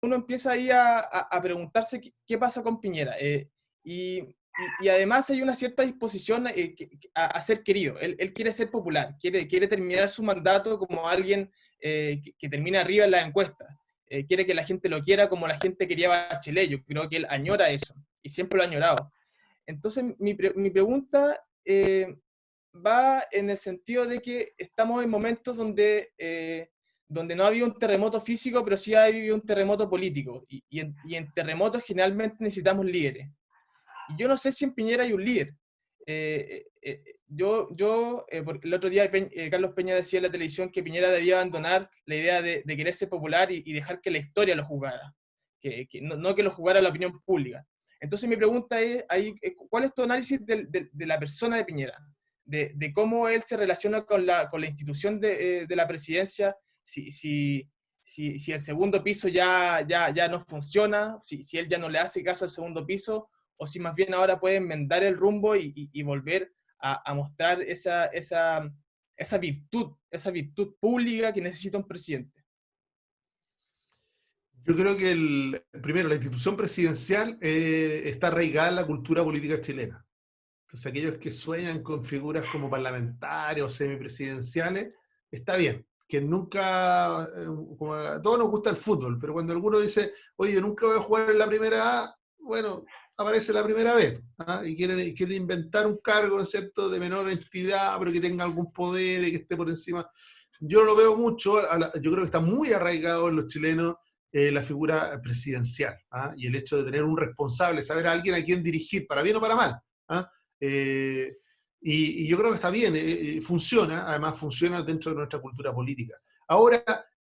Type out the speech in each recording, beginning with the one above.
uno empieza ahí a preguntarse qué pasa con Piñera. Y, y además hay una cierta disposición a ser querido. Él quiere ser popular, quiere terminar su mandato como alguien que termina arriba en las encuestas. Quiere que la gente lo quiera como la gente quería a Bachelet. Yo creo que él añora eso y siempre lo ha añorado. Entonces, mi pregunta va en el sentido de que estamos en momentos donde no ha habido un terremoto físico, pero sí ha habido un terremoto político. Y en terremotos generalmente necesitamos líderes. Y yo no sé si en Piñera hay un líder. Porque el otro día Carlos Peña decía en la televisión que Piñera debía abandonar la idea de querer ser popular y dejar que la historia lo jugara, no que lo jugara la opinión pública. Entonces mi pregunta es, ¿cuál es tu análisis de la persona de Piñera? De cómo él se relaciona con la institución de la presidencia, si el segundo piso ya no funciona, si él ya no le hace caso al segundo piso, o si más bien ahora puede enmendar el rumbo y volver a mostrar esa virtud pública que necesita un presidente. Yo creo que primero, la institución presidencial está arraigada en la cultura política chilena. Entonces, aquellos que sueñan con figuras como parlamentarios o semipresidenciales, está bien. Que nunca, como a todos nos gusta el fútbol, pero cuando alguno dice, oye, yo nunca voy a jugar en la primera A, bueno, aparece la primera vez. ¿Ah? Y quieren inventar un cargo, ¿no es cierto?, de menor entidad, pero que tenga algún poder y que esté por encima. Yo no lo veo mucho, yo creo que está muy arraigado en los chilenos la figura presidencial, ¿ah? Y el hecho de tener un responsable, saber a alguien a quien dirigir, para bien o para mal. ¿Ah? Eh, y yo creo que está bien, funciona, además funciona dentro de nuestra cultura política. Ahora,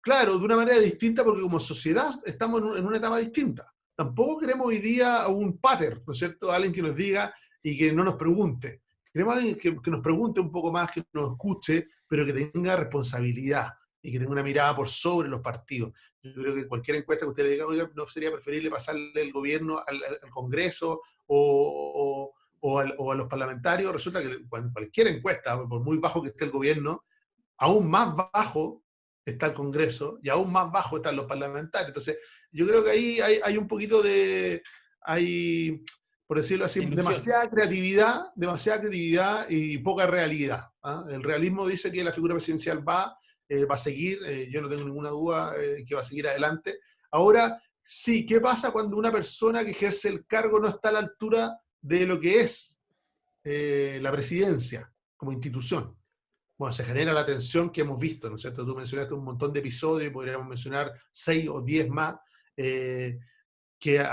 claro, de una manera distinta porque como sociedad estamos en una etapa distinta. Tampoco queremos hoy día a un pater, ¿no es cierto? Alguien que nos diga y que no nos pregunte. Queremos a alguien que nos pregunte un poco más, que nos escuche, pero que tenga responsabilidad y que tenga una mirada por sobre los partidos. Yo creo que cualquier encuesta que usted le diga, oiga, ¿no sería preferible pasarle el gobierno al Congreso o a los parlamentarios? Resulta que cualquier encuesta, por muy bajo que esté el gobierno, aún más bajo está el Congreso y aún más bajo están los parlamentarios. Entonces, yo creo que ahí hay un poquito hay, por decirlo así, Ilusión. demasiada creatividad y poca realidad. ¿Ah? El realismo dice que la figura presidencial va a seguir, yo no tengo ninguna duda que va a seguir adelante. Ahora, sí, ¿qué pasa cuando una persona que ejerce el cargo no está a la altura de lo que es la presidencia como institución? Bueno, se genera la tensión que hemos visto, ¿no es cierto? Tú mencionaste un montón de episodios, podríamos mencionar 6 o 10 más, que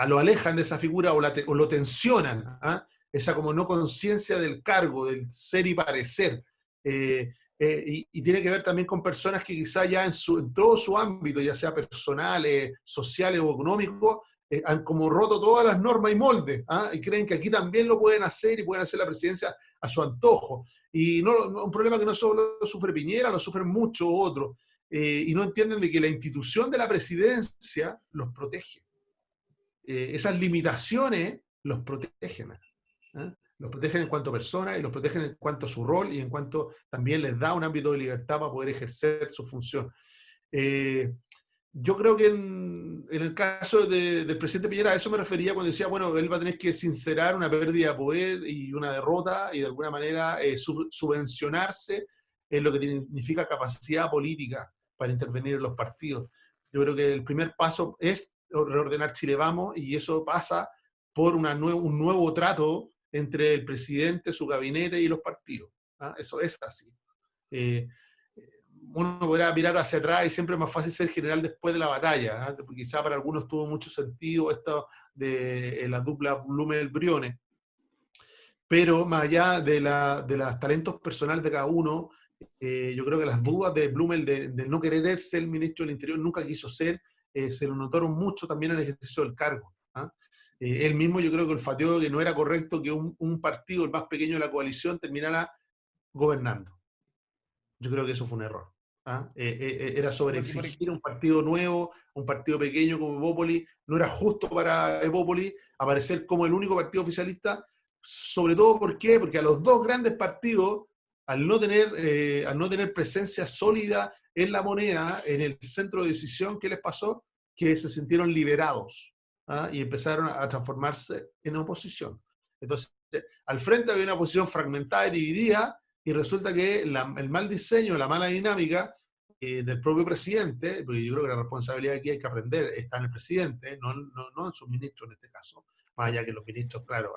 lo alejan de esa figura o lo tensionan, ¿ah? Esa como no conciencia del cargo, del ser y parecer. Y tiene que ver también con personas que quizá ya en todo su ámbito, ya sea personal, social o económico, han como roto todas las normas y moldes, ¿ah? Y creen que aquí también lo pueden hacer y pueden hacer la presidencia a su antojo. Y un problema que no solo sufre Piñera, lo sufren muchos otros. Y no entienden de que la institución de la presidencia los protege. Esas limitaciones los protegen. ¿Eh? Los protegen en cuanto a personas y los protegen en cuanto a su rol y en cuanto también les da un ámbito de libertad para poder ejercer su función. Yo creo que en el caso del presidente Piñera, a eso me refería cuando decía, bueno, él va a tener que sincerar una pérdida de poder y una derrota y de alguna manera subvencionarse en lo que significa capacidad política para intervenir en los partidos. Yo creo que el primer paso es reordenar Chile Vamos y eso pasa por un nuevo trato entre el presidente, su gabinete y los partidos. ¿Ah? Eso es así. Uno podrá mirar hacia atrás y siempre es más fácil ser general después de la batalla. ¿Eh? Porque quizá para algunos tuvo mucho sentido esto de la dupla Blumel-Briones. Pero más allá de los talentos personales de cada uno, yo creo que las dudas de Blumel de no querer ser el ministro del Interior, nunca quiso ser, se lo notaron mucho también en el ejercicio del cargo. ¿Ah? Él mismo yo creo que olfateó que no era correcto que un partido, el más pequeño de la coalición, terminara gobernando. Yo creo que eso fue un error. ¿Ah? Era sobreexigir un partido nuevo, un partido pequeño como Evópolis. No era justo para Evópolis aparecer como el único partido oficialista, sobre todo ¿por qué? Porque a los dos grandes partidos, al no tener presencia sólida en la moneda, en el centro de decisión, ¿qué les pasó? que se sintieron liberados, ¿ah? Y empezaron a transformarse en oposición. Entonces, al frente había una oposición fragmentada y dividida, y resulta que el mal diseño, la mala dinámica del propio presidente, porque yo creo que la responsabilidad aquí hay que aprender, está en el presidente, no en sus ministros en este caso, más allá que los ministros, claro,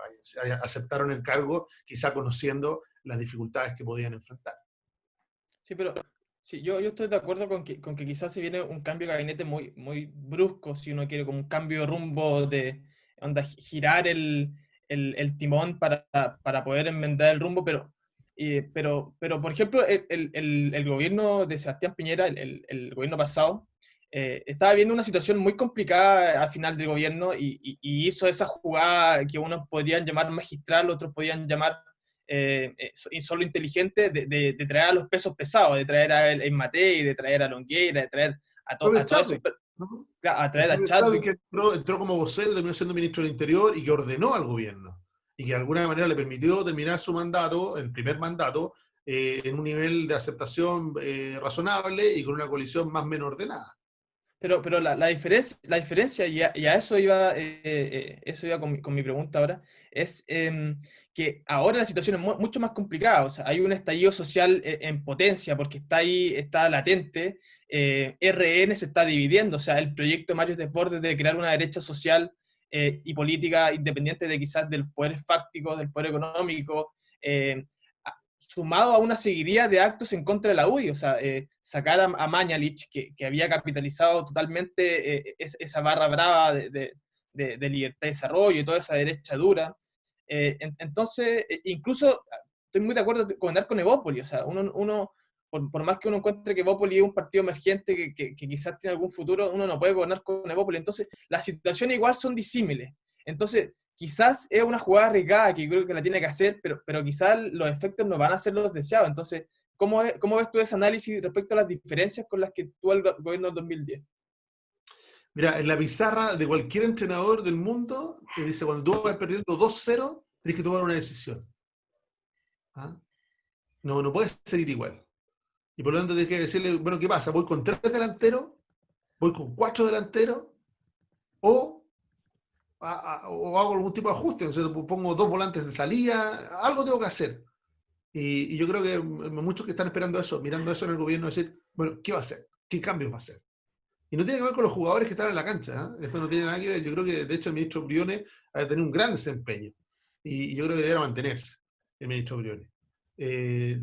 aceptaron el cargo, quizá conociendo las dificultades que podían enfrentar. Sí, pero sí, yo estoy de acuerdo con que quizás se viene un cambio de gabinete muy, muy brusco, si uno quiere, como un cambio de rumbo de onda, girar el timón para poder enmendar el rumbo, pero por ejemplo, el gobierno de Sebastián Piñera, el gobierno pasado, estaba viendo una situación muy complicada al final del gobierno y hizo esa jugada que unos podrían llamar magistral, otros podrían llamar solo inteligente de traer a los pesos pesados, de traer a el Matei, de traer a Longueira, de traer Propio a todos esos, Chadwick, ¿no? a El traer a propio Chadwick Chadwick. que entró como vocero, terminó siendo ministro del Interior y que ordenó al gobierno. Y que de alguna manera le permitió terminar su mandato, el primer mandato, en un nivel de aceptación razonable y con una coalición más o menos ordenada. Pero la diferencia y a eso iba con mi pregunta ahora, es que ahora la situación es mucho más complicada. O sea, hay un estallido social en potencia porque está ahí, está latente. RN se está dividiendo. O sea, el proyecto de Mario Desbordes de crear una derecha social y política independiente de quizás del poder fáctico, del poder económico. Sumado a una seguidilla de actos en contra de la UDI, o sea, sacar a Mañalich, que había capitalizado totalmente esa barra brava de libertad y desarrollo y toda esa derecha dura. Entonces, incluso estoy muy de acuerdo con andar con Evópoli, o sea, por más que uno encuentre que Evópoli es un partido emergente que quizás tiene algún futuro, uno no puede gobernar con Evópoli. Entonces, las situaciones igual son disímiles. Entonces, quizás es una jugada arriesgada que yo creo que la tiene que hacer, pero quizás los efectos no van a ser los deseados. Entonces, ¿cómo ves tú ese análisis respecto a las diferencias con las que tuvo el gobierno del 2010? Mira, en la pizarra de cualquier entrenador del mundo, te dice, cuando tú vas perdiendo 2-0, tienes que tomar una decisión. ¿Ah? No puedes seguir igual. Y por lo tanto tienes que decirle, bueno, ¿qué pasa? ¿Voy con 3 delanteros? ¿Voy con 4 delanteros? ¿O, o hago algún tipo de ajuste? ¿No es cierto? Pongo 2 volantes de salida, algo tengo que hacer. Y yo creo que muchos que están esperando eso, mirando eso en el gobierno, decir, bueno, ¿qué va a hacer? ¿Qué cambios va a hacer? Y no tiene que ver con los jugadores que están en la cancha. ¿Eh? Esto no tiene nada que ver. Yo creo que, de hecho, el ministro Briones ha de tener un gran desempeño. Y yo creo que debería mantenerse el ministro Briones. Eh,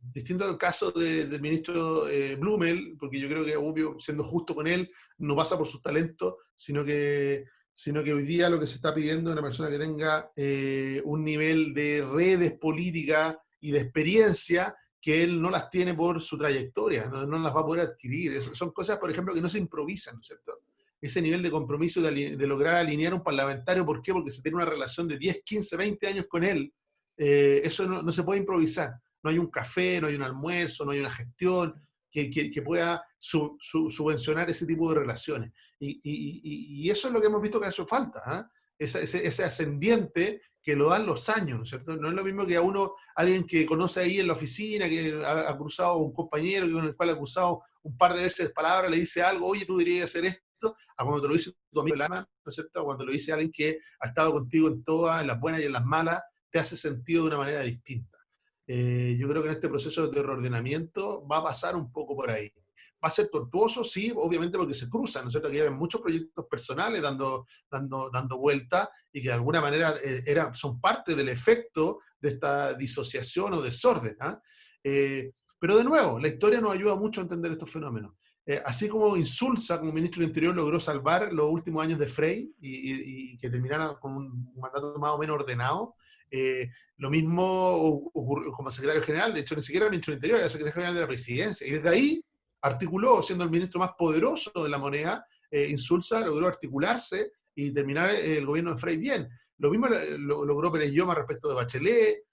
Distinto al caso del ministro Blumel, porque yo creo que, obvio, siendo justo con él, no pasa por sus talentos, sino que hoy día lo que se está pidiendo es una persona que tenga un nivel de redes políticas y de experiencia que él no las tiene por su trayectoria, no las va a poder adquirir. Son cosas, por ejemplo, que no se improvisan, ¿no es cierto? Ese nivel de compromiso de lograr alinear a un parlamentario, ¿por qué? Porque se tiene una relación de 10, 15, 20 años con él. Eso no se puede improvisar. No hay un café, no hay un almuerzo, no hay una gestión que pueda subvencionar ese tipo de relaciones. Y eso es lo que hemos visto que hace falta, ¿eh? Ese ascendiente que lo dan los años, ¿no es cierto? No es lo mismo que alguien que conoce ahí en la oficina, que ha cruzado un compañero con el cual ha cruzado un par de veces palabras, le dice algo, oye, tú deberías hacer esto, a cuando te lo dice tu amigo Lama, ¿no es cierto? A cuando lo dice alguien que ha estado contigo en todas, en las buenas y en las malas, te hace sentido de una manera distinta. Yo creo que en este proceso de reordenamiento va a pasar un poco por ahí. Va a ser tortuoso, sí, obviamente porque se cruzan, ¿no es cierto? Aquí hay muchos proyectos personales dando vuelta y que de alguna manera son parte del efecto de esta disociación o desorden. Pero de nuevo, la historia nos ayuda mucho a entender estos fenómenos. Así como Insulza, como ministro del Interior, logró salvar los últimos años de Frei y que terminara con un mandato más o menos ordenado, lo mismo ocurrió como secretario general, de hecho ni siquiera era ministro del Interior, era secretario general de la presidencia. Y desde ahí articuló, siendo el ministro más poderoso de la moneda, Insulza logró articularse y terminar el gobierno de Frei bien. Lo mismo logró Pérez Lloma respecto de Bachelet,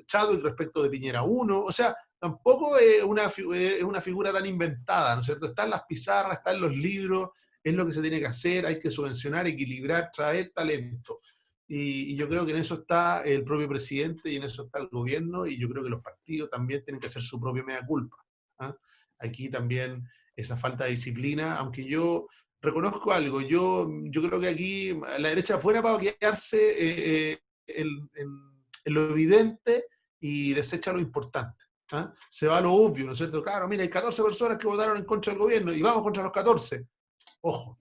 Chadwick respecto de Piñera 1, o sea, tampoco es una figura tan inventada, ¿no es cierto? Está en las pizarras, está en los libros, es lo que se tiene que hacer, hay que subvencionar, equilibrar, traer talento. Y yo creo que en eso está el propio presidente y en eso está el gobierno, y yo creo que los partidos también tienen que hacer su propia mea culpa. ¿Ah? Aquí también esa falta de disciplina, aunque yo reconozco algo, yo creo que aquí la derecha fuera para quedarse en lo evidente y desecha lo importante. ¿Ah? Se va a lo obvio, ¿no es cierto? Claro, mira, hay 14 personas que votaron en contra del gobierno y vamos contra los 14. Ojo,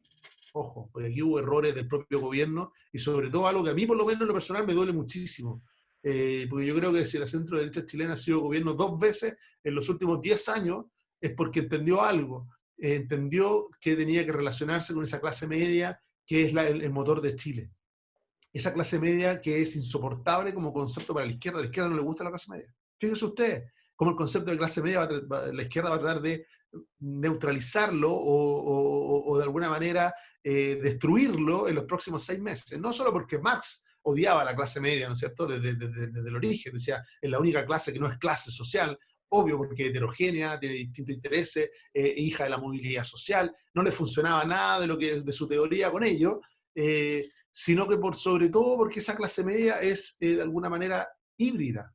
ojo, porque aquí hubo errores del propio gobierno y sobre todo algo que a mí por lo menos en lo personal me duele muchísimo. Porque yo creo que si la centro derecha chilena ha sido gobierno 2 veces en los últimos 10 años es porque entendió algo, entendió que tenía que relacionarse con esa clase media que es el motor de Chile. Esa clase media que es insoportable como concepto para la izquierda no le gusta la clase media. Fíjense ustedes, como el concepto de clase media, la izquierda va a tratar de neutralizarlo o de alguna manera destruirlo en los próximos 6 meses. No solo porque Marx odiaba a la clase media, ¿no es cierto?, desde el origen, decía, es la única clase que no es clase social, obvio porque es heterogénea, tiene distintos intereses, hija de la movilidad social, no le funcionaba nada de su teoría con ello, sino que por sobre todo porque esa clase media es de alguna manera híbrida.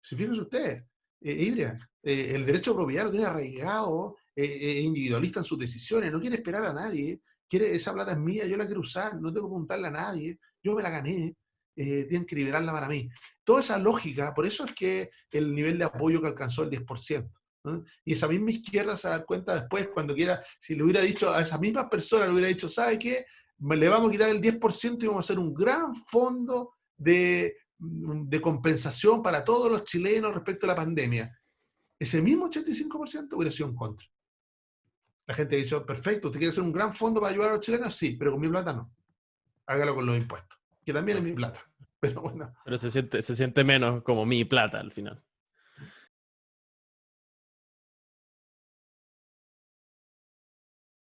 Si fíjense ustedes, híbrida. El derecho a propiedad lo tiene arraigado, individualista en sus decisiones, no quiere esperar a nadie, quiere, esa plata es mía, yo la quiero usar, no tengo que preguntarle a nadie, yo me la gané, tienen que liberarla para mí. Toda esa lógica, por eso es que el nivel de apoyo que alcanzó el 10%. ¿No? Y esa misma izquierda se va a dar cuenta después, cuando quiera, si le hubiera dicho a esas mismas personas, le hubiera dicho, ¿sabe qué? Le vamos a quitar el 10% y vamos a hacer un gran fondo de compensación para todos los chilenos respecto a la pandemia. Ese mismo 85% hubiera sido en contra. La gente dice, perfecto, ¿usted quiere hacer un gran fondo para ayudar a los chilenos? Sí, pero con mi plata no. Hágalo con los impuestos, que también es mi plata. Pero bueno. Pero se siente menos como mi plata al final.